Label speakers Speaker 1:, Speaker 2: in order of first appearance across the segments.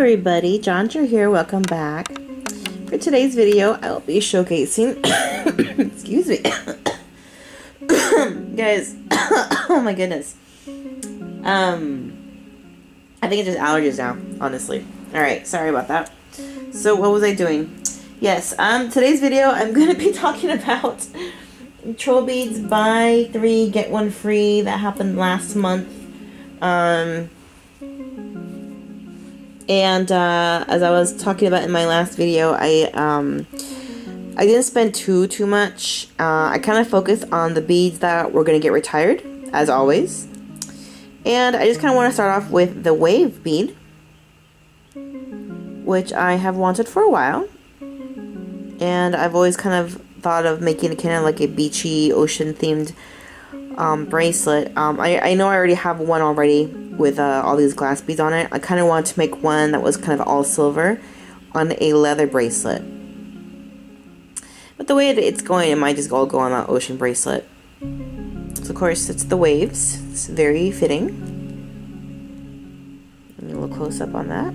Speaker 1: everybody, Jonja here, welcome back. For today's video, I'll be showcasing, excuse me, guys, oh my goodness, I think it's just allergies now, honestly. Alright, sorry about that. So what was I doing? Yes, today's video, I'm going to be talking about Trollbeads buy 3 get 1 free that happened last month. And as I was talking about in my last video, I didn't spend too much. I kind of focused on the beads that were going to get retired, as always. And I just kind of want to start off with the wave bead, which I have wanted for a while. And I've always kind of thought of making it kind of like a beachy, ocean-themed bracelet. I know I already have one already with all these glass beads on it. I kind of wanted to make one that was kind of all silver on a leather bracelet. But the way it's going, it might just all go on that ocean bracelet. So of course it's the waves. It's very fitting. A little close up on that.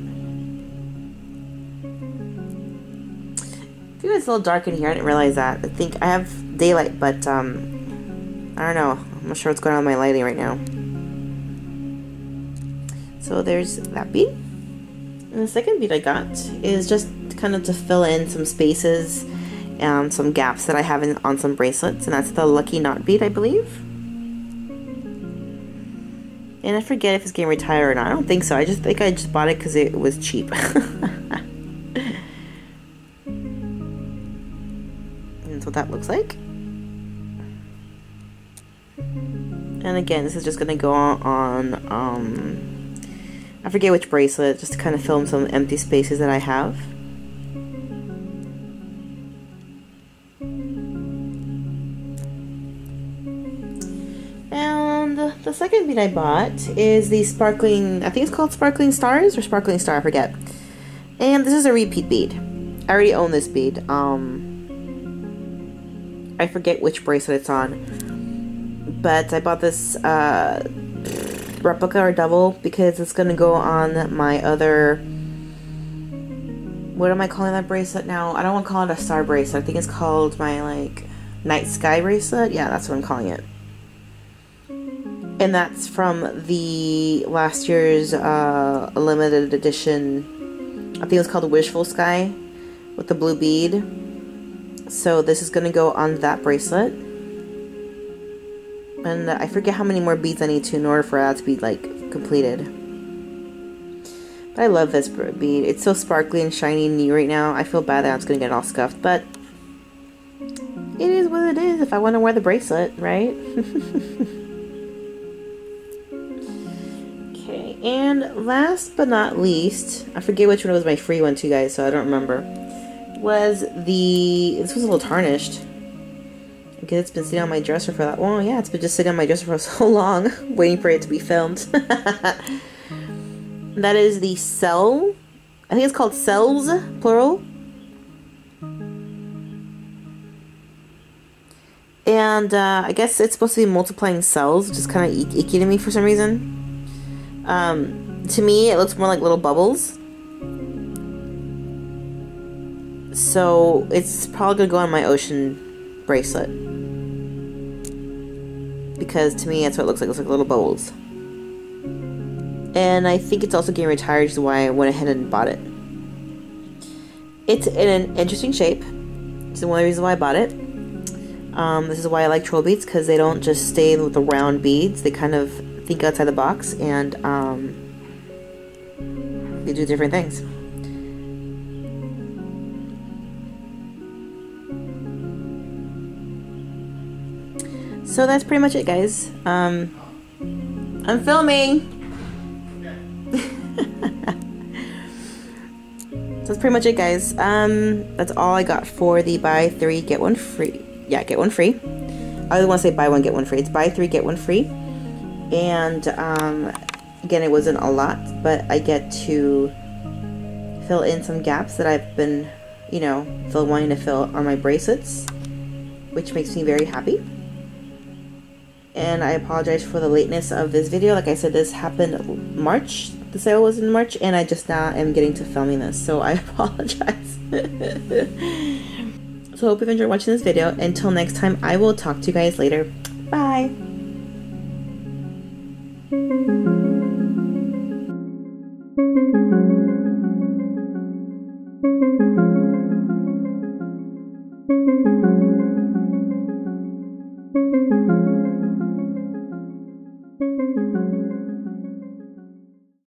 Speaker 1: I feel it's a little dark in here. I didn't realize that. I think I have daylight, but I don't know. I'm not sure what's going on with my lighting right now. So there's that bead. And the second bead I got is just kind of to fill in some spaces and some gaps that I have on some bracelets. And that's the Lucky Knot bead, I believe. And I forget if it's getting retired or not. I don't think so. I just think I just bought it because it was cheap. And that's what that looks like. And again, this is just going to go on I forget which bracelet, just to kind of fill in some empty spaces that I have. And the second bead I bought is the sparkling, I think it's called Sparkling Stars or Sparkling Star, I forget. And this is a repeat bead. I already own this bead. I forget which bracelet it's on. But I bought this replica or double because it's going to go on my other, what am I calling that bracelet now? I don't want to call it a star bracelet. I think it's called my like night sky bracelet. Yeah, that's what I'm calling it. And that's from the last year's limited edition. I think it was called Wishful Sky with the blue bead. So this is going to go on that bracelet. And I forget how many more beads I need to in order for that to be like completed. But I love this bead. It's so sparkly and shiny and new right now. I feel bad that it's going to get all scuffed, but it is what it is if I want to wear the bracelet, right? Okay, and last but not least, I forget which one was my free one too, guys, so I don't remember. This was a little tarnished. Because it's been sitting on my dresser for that long. Well, yeah, it's been just sitting on my dresser for so long, waiting for it to be filmed. That is the cell. I think it's called cells, plural. And I guess it's supposed to be multiplying cells, which is kind of icky to me for some reason. To me, it looks more like little bubbles. So it's probably going to go on my ocean bracelet, because to me that's what it looks like. It looks like little bubbles. And I think it's also getting retired, which is why I went ahead and bought it. It's in an interesting shape. It's one of the reasons why I bought it. This is why I like troll beads, because they don't just stay with the round beads. They kind of think outside the box, and they do different things. So that's pretty much it, guys. I'm filming. So that's pretty much it, guys. That's all I got for the buy 3 get 1 free. Yeah, get 1 free. I don't want to say buy 1 get 1 free. It's buy 3 get 1 free. And again, it wasn't a lot, but I get to fill in some gaps that I've been, you know, wanting to fill on my bracelets, which makes me very happy. And I apologize for the lateness of this video. Like I said, this happened March the sale was in March, and I just now am getting to filming this, so I apologize. So I hope you've enjoyed watching this video. Until next time, I will talk to you guys later. Bye! Thank you.